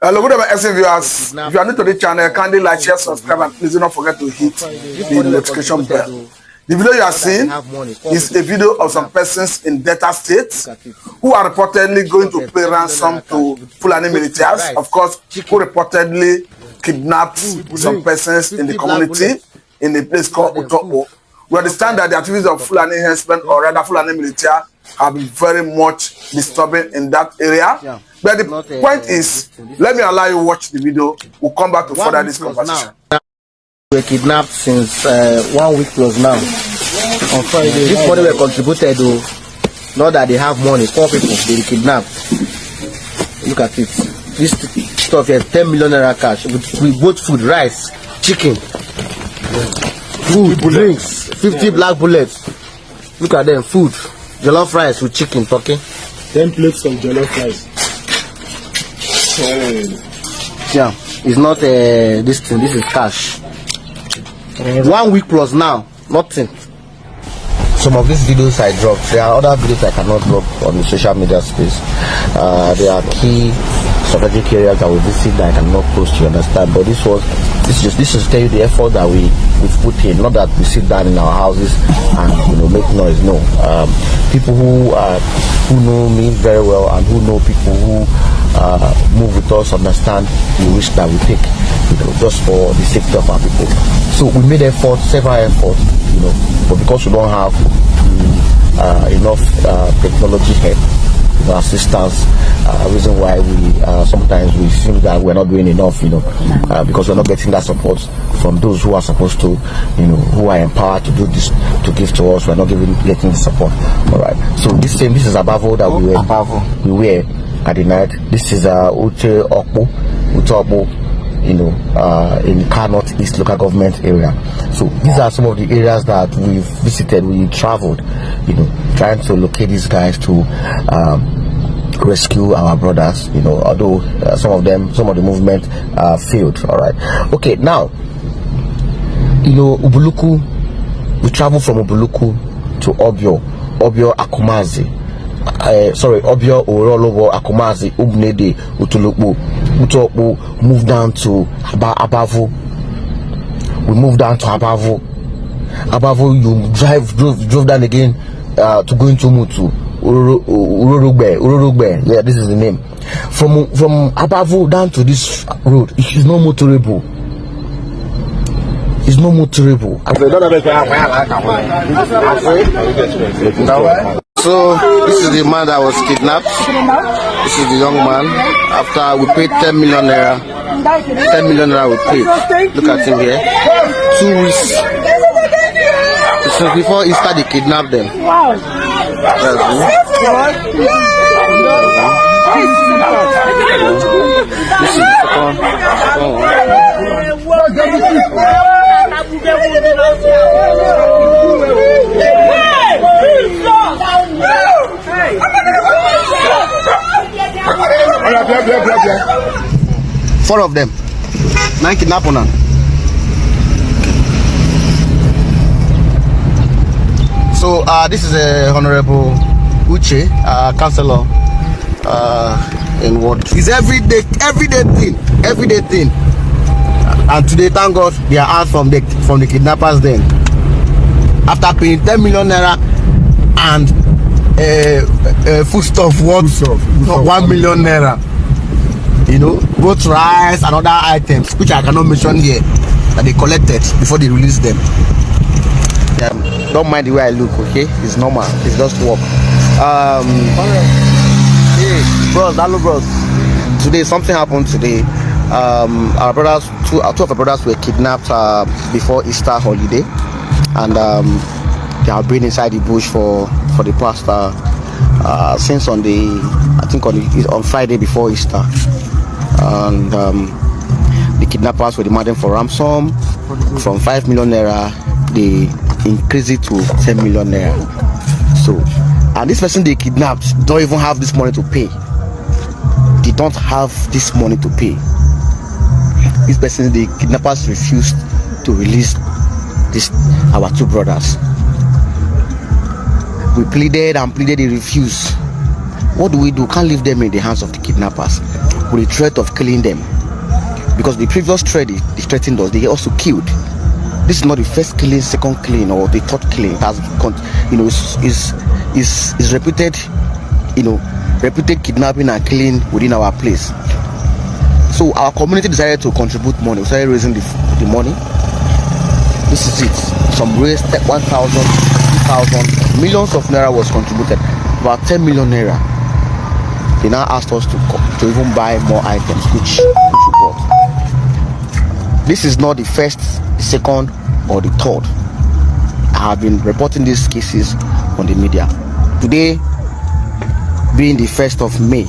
Hello, good evening, viewers. If you are new to the channel, kindly like, share, subscribe, and please do not forget to hit the notification bell. The video you are seeing is a video of some persons in Delta State who are reportedly going to pay ransom to Fulani Militias, of course, who reportedly kidnapped some persons in the community in a place called Utopo. We understand that the activities of Fulani henchmen, or rather Fulani Militia, have been very much disturbing in that area. Yeah. But the point is, let me allow you to watch the video. We'll come back to further this conversation. We were kidnapped since 1 week plus now. On Friday, this money were contributed to, not that they have money, poor people, they were kidnapped. Look at it. This stuff here, 10 million naira cash. We bought food, rice, chicken, food, drinks, 50 black bullets. Look at them, food, jollof rice with chicken, turkey. 10 plates of jollof rice. Yeah, it's not this thing, this is cash. 1 week plus now, nothing. Some of these videos I dropped, there are other videos I cannot drop on the social media space. There are key strategic areas that we visit that I cannot post, you understand. But this is to tell you the effort that we've put in, not that we sit down in our houses and make noise. No, people who know me very well and who know people who move with us understand the risk that we take, just for the safety of our people. So we made several efforts, but because we don't have enough technology help, assistance, reason why we sometimes we feel that we're not doing enough, because we're not getting that support from those who are supposed to, who are empowered to do this, to give to us. We're not getting the support. All right. So this is Abavo that we wear at the night. This is Utopo, in Car North East local government area. So these are some of the areas that we've visited. We traveled, trying to locate these guys to rescue our brothers. Although some of the movement failed. All right. Okay. Now, Ubuluku. We traveled from Ubuluku to Obio Akumazi. Obio Orolowo Akumazi Ubnede Utulupu Utopo, moved down to Abavo. We moved down to Abavo. You drove down again to go into Mutu. Ururugbe. Yeah, this is the name. From Abavo down to this road, it is no motorable. It's no motorable. So this is the man that was kidnapped. This is the young man. After we paid 10 million naira. 10 million naira we paid. Look at him here. 2 weeks. So before Easter they kidnapped them. Wow. This is the second. Four of them. 9 kidnappers now. So this is a Honorable Uche, councillor in Ward. It's everyday thing. And today, thank God, they are out from the kidnappers. Then, after paying 10 million naira and foodstuff worth 1 million naira, both rice and other items which I cannot mention here, that they collected before they released them. Don't mind the way I look, okay? It's normal. It's just work. Hey, bros, hello, bros. Today, something happened today. Our brothers, two of our brothers were kidnapped before Easter holiday, and they have been inside the bush for the past since on Friday before Easter, and the kidnappers were demanding for ransom from 5 million naira. They increased it to 10 million naira. So, and this person they kidnapped don't even have this money to pay. They don't have this money to pay. This person, the kidnappers refused to release our 2 brothers. We pleaded and pleaded, they refused. What do? Can't leave them in the hands of the kidnappers. with the threat of killing them. Because the previous threat they threatened us, they also killed. This is not the first killing, second killing, or the third killing. It has, is repeated, repeated kidnapping and killing within our place. So our community decided to contribute money. We started raising the money. This is it. Some raised 1,000, 2,000, millions of naira was contributed. About 10 million naira. They now asked us to even buy more items, which we bought. This is not the first, the second, or the third. I have been reporting these cases on the media. Today, being the 1st of May,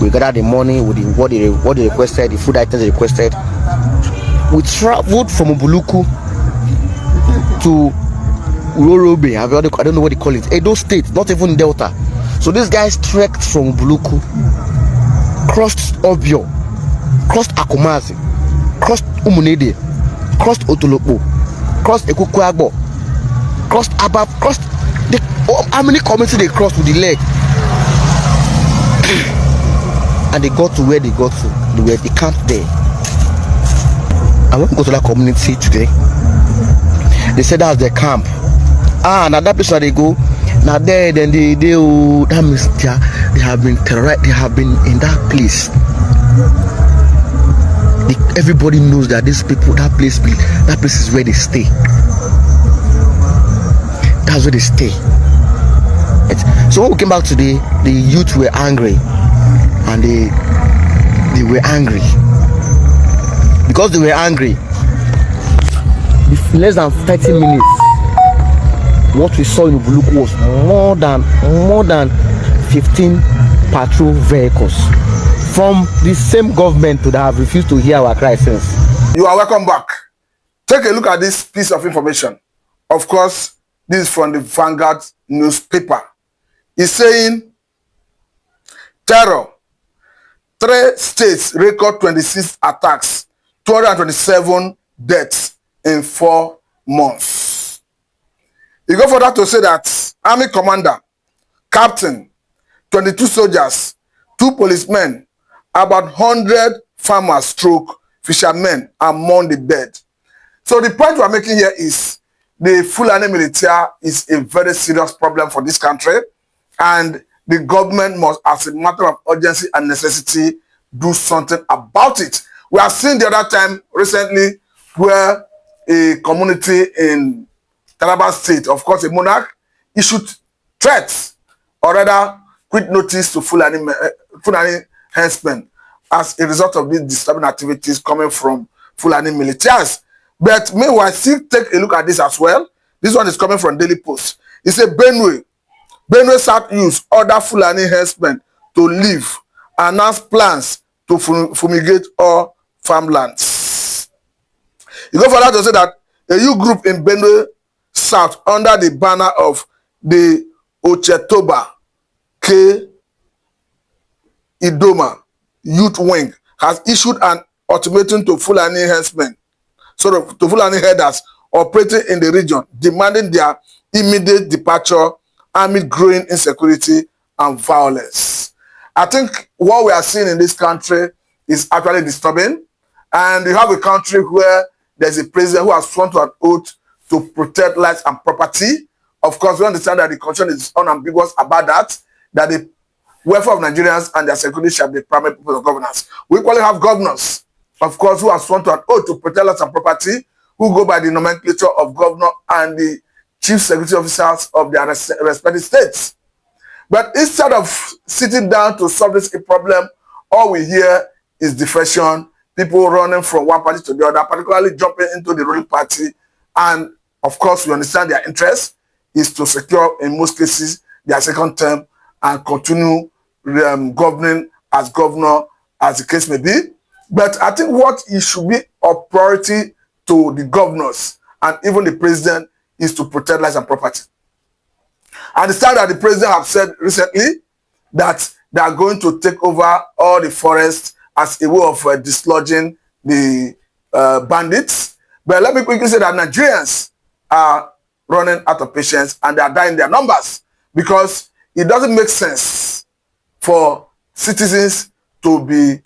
we gathered the money with what they requested, the food items they requested. We traveled from Ubuluku to Urorobe. I don't know what they call it. Edo State, not even Delta. So these guys trekked from Ubuluku, crossed Obio, crossed Akumazi, crossed Umunede, crossed Otolopo, crossed Ekukwagbo, crossed Abab, crossed how many communities they crossed with the leg? And they got to where they got to. They camped there. I want to go to that community today. They said that's their camp. Now that place where they go, now there then they that means they have been terrorized. They have been in that place. Everybody knows that these people, that place is where they stay. That's where they stay. So when we came back today, the youth were angry, and they were angry because they were angry. In less than 30 minutes, what we saw in Ubuluku was more than 15 patrol vehicles from the same government that have refused to hear our cries since. You are welcome back. Take a look at this piece of information. Of course, this is from the Vanguard newspaper. It's saying, terror. 3 states record 26 attacks, 227 deaths in 4 months. You go further to say that army commander, captain, 22 soldiers, 2 policemen, about 100 farmers stroke fishermen among the dead. So the point we are making here is the Fulani Militia is a very serious problem for this country, and the government must, as a matter of urgency and necessity, do something about it. We have seen the other time recently where a community in Taraba State, of course a monarch, issued threats, or rather quit notice to Fulani herdsmen as a result of these disturbing activities coming from Fulani Militias. But meanwhile, still take a look at this as well. This one is coming from Daily Post. It says Benue South Youth order Fulani herdsmen to leave, announce plans to fumigate all farmlands. You go further to say that a youth group in Benue South, under the banner of the Ochetoba K Idoma Youth Wing, has issued an ultimatum to Fulani herdsmen, to Fulani herders operating in the region, demanding their immediate departure amid growing insecurity and violence. I think what we are seeing in this country is actually disturbing, and you have a country where there's a president who has sworn to an oath to protect lives and property. Of course, we understand that the constitution is unambiguous about that the welfare of Nigerians and their security shall be the primary purpose of governance. We equally have governors, of course, who have sworn to an oath to protect lives and property, who go by the nomenclature of governor and the chief security officers of their respective states. But instead of sitting down to solve this problem, all we hear is defection, people running from one party to the other, particularly jumping into the ruling party. And of course, we understand their interest is to secure, in most cases, their second term and continue governing as governor, as the case may be. But I think what it should be a priority to the governors and even the president is to protect lives and property. I understand that the president have said recently that they are going to take over all the forests as a way of dislodging the bandits. But let me quickly say that Nigerians are running out of patience and they are dying their numbers, because it doesn't make sense for citizens to be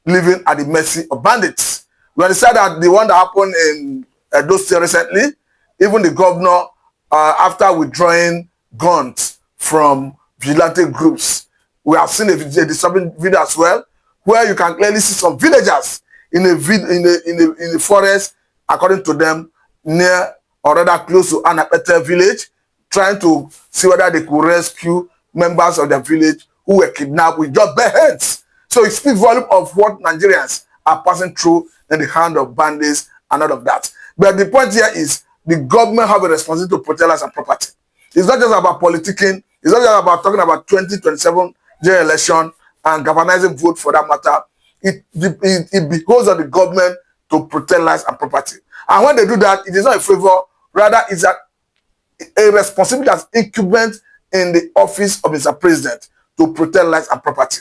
living at the mercy of bandits. We understand that the one that happened in those State recently, even the governor, after withdrawing guns from vigilante groups, we have seen a disturbing video as well, where you can clearly see some villagers in the forest, according to them, near or rather close to Anapete village, trying to see whether they could rescue members of their village who were kidnapped with just bare hands. So it speaks volume of what Nigerians are passing through in the hand of bandits and all of that. But the point here is the government have a responsibility to protect lives and property. It's not just about politicking. It's not just about talking about 2027 general election and galvanizing vote for that matter. It behoves on the government to protect lives and property. And when they do that, it is not a favor. Rather, it's a responsibility that's incumbent in the office of Mr. President to protect lives and property.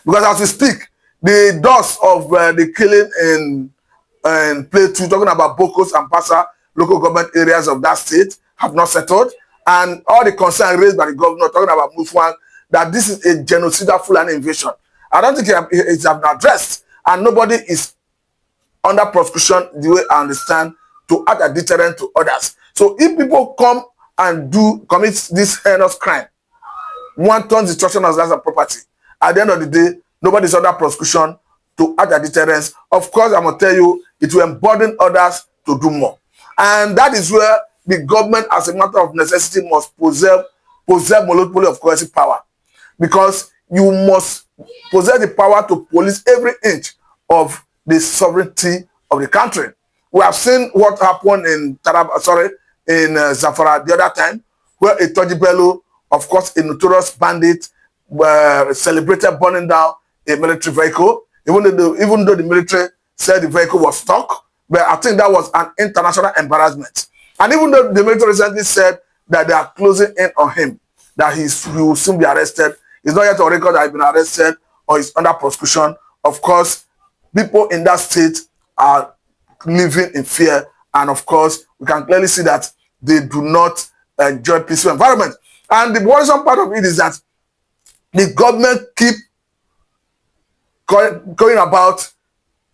Because as we speak, the dust of the killing in Plateau, talking about Bokos and Pasa, local government areas of that state, have not settled. And all the concern raised by the governor, talking about Mufwang, that this is a genocidal Fulani invasion. I don't think it's been addressed. And nobody is under prosecution, the way I understand, to add a deterrent to others. So if people come and commit this heinous crime, wanton destruction of lives and property, at the end of the day, nobody is under prosecution to add a deterrence. Of course, I'm going to tell you, it will embolden others to do more. And that is where the government, as a matter of necessity, must possess monopoly of coercive power. Because you must possess the power to police every inch of the sovereignty of the country. We have seen what happened in Zamfara the other time, where a Tojibelo, of course, a notorious bandit, celebrated burning down a military vehicle, even though the military said the vehicle was stuck. But I think that was an international embarrassment. And even though the military recently said that they are closing in on him, that he will soon be arrested, it's not yet on record that he's been arrested or is under prosecution. Of course, people in that state are living in fear. And of course, we can clearly see that they do not enjoy peaceful environment. And the worrisome part of it is that the government keep going about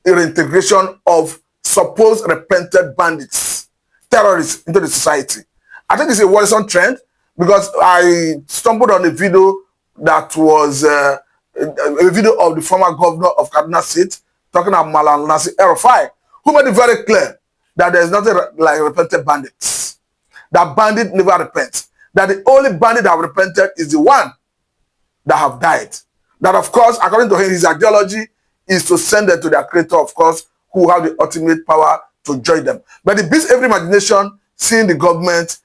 the reintegration of supposed repented bandits, terrorists into the society. I think it's a worrisome trend because I stumbled on a video that was a video of the former governor of Kaduna State talking about Malam Nasir El-Rufai, who made it very clear that there is nothing like repented bandits. That bandit never repents. That the only bandit that have repented is the one that have died. That, of course, according to him, his ideology is to send them to their creator, of course, who have the ultimate power to join them. But it beats every imagination seeing the government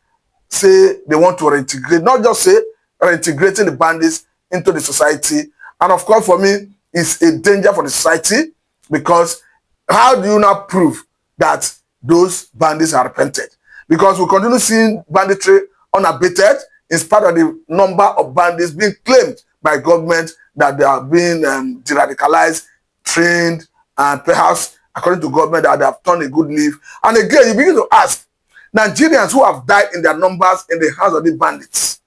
say they want to reintegrate, not just say reintegrating the bandits into the society. And of course, for me, it's a danger for the society because how do you now prove that those bandits are repented? Because we continue seeing banditry unabated in spite of the number of bandits being claimed by government that they are being de-radicalized, trained, and perhaps, according to government, that they have turned a good leaf. And again, you begin to ask, Nigerians who have died in their numbers in the hands of the bandits,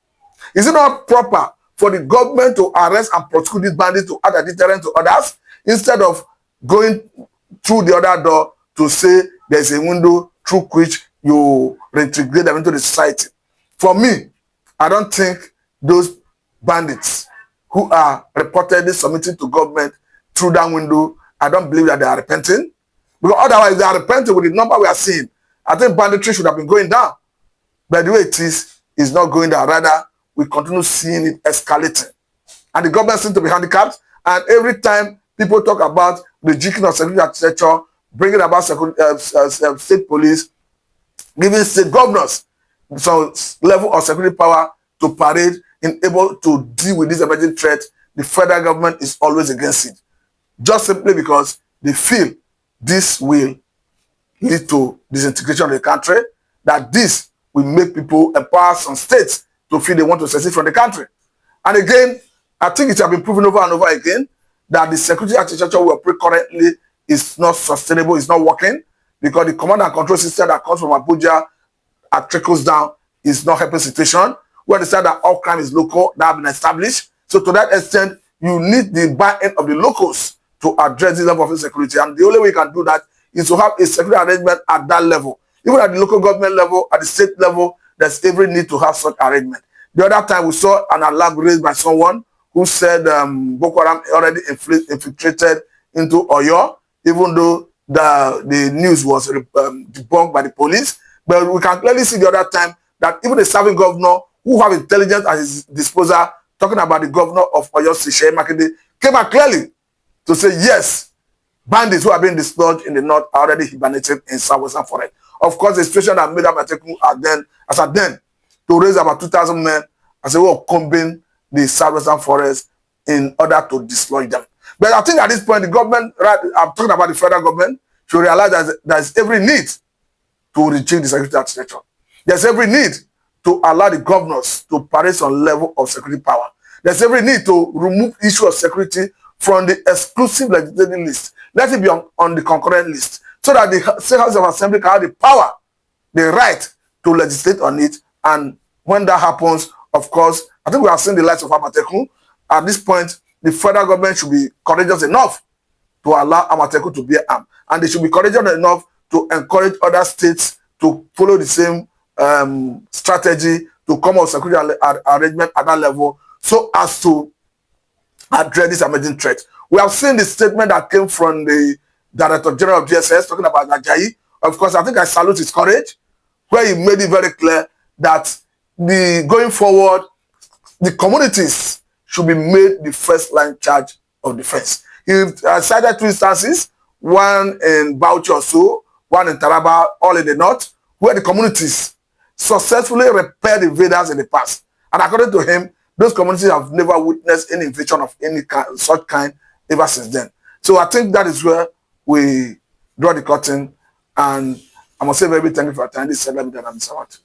is it not proper for the government to arrest and prosecute these bandits to add a deterrent to others instead of going through the other door to say there's a window through which you reintegrate them into the society? For me, I don't think those bandits who are reportedly submitting to government through that window, I don't believe that they are repenting. Because otherwise, if they are repenting with the number we are seeing, I think banditry should have been going down. But the way it is not going down. Rather, we continue seeing it escalating. And the government seems to be handicapped. And every time people talk about the jigging of security architecture, bringing about state police, giving state governors some level of security power to parade in able to deal with this emerging threat, the federal government is always against it. Just simply because they feel this will lead to disintegration of the country, that this will make people empower some states to feel they want to secede from the country. And again, I think it has been proven over and over again that the security architecture we operate currently is not sustainable, it's not working, because the command and control system that comes from Abuja and trickles down is not helping situation. We understand that all crime is local, that have been established. So to that extent, you need the buy-in of the locals to address this level of insecurity. And the only way you can do that is to have a security arrangement at that level. Even at the local government level, at the state level, there's every need to have such arrangement. The other time we saw an alarm raised by someone who said Boko Haram already infiltrated into Oyo, even though the news was debunked by the police. But we can clearly see the other time that even the serving governor who have intelligence at his disposal, talking about the governor of Oyo, Seyi Makinde, came out clearly to say, yes, bandits who are being dislodged in the north are already hibernated in southwestern forest. Of course, the situation that made Amateku as at then to raise about 2,000 men as a way of combing the southwestern forest in order to dislodge them. But I think at this point, the government, I'm talking about the federal government, should realize that there's every need to retrieve the security architecture. There's every need to allow the governors to parade some level of security power. There's every need to remove the issue of security from the exclusive legislative list. Let it be on the concurrent list, so that the State House of Assembly can have the power, the right to legislate on it. And when that happens, of course, I think we have seen the lights of Amateku. At this point, the federal government should be courageous enough to allow Amateku to bear arms. And they should be courageous enough to encourage other states to follow the same strategy to come up with security arrangement at that level, so as to address this emerging threat. We have seen the statement that came from the Director General of DSS talking about Ajayi. Of course, I think I salute his courage, where he made it very clear that going forward, the communities should be made the first line charge of defense. He cited 2 instances, one in Bauchi or so, one in Taraba, all in the north, where the communities successfully repelled invaders in the past. And according to him, those communities have never witnessed any invasion of any such kind ever since then. So I think that is where we draw the curtain. And I must say very thank you for attending this segment, and I'm Samat.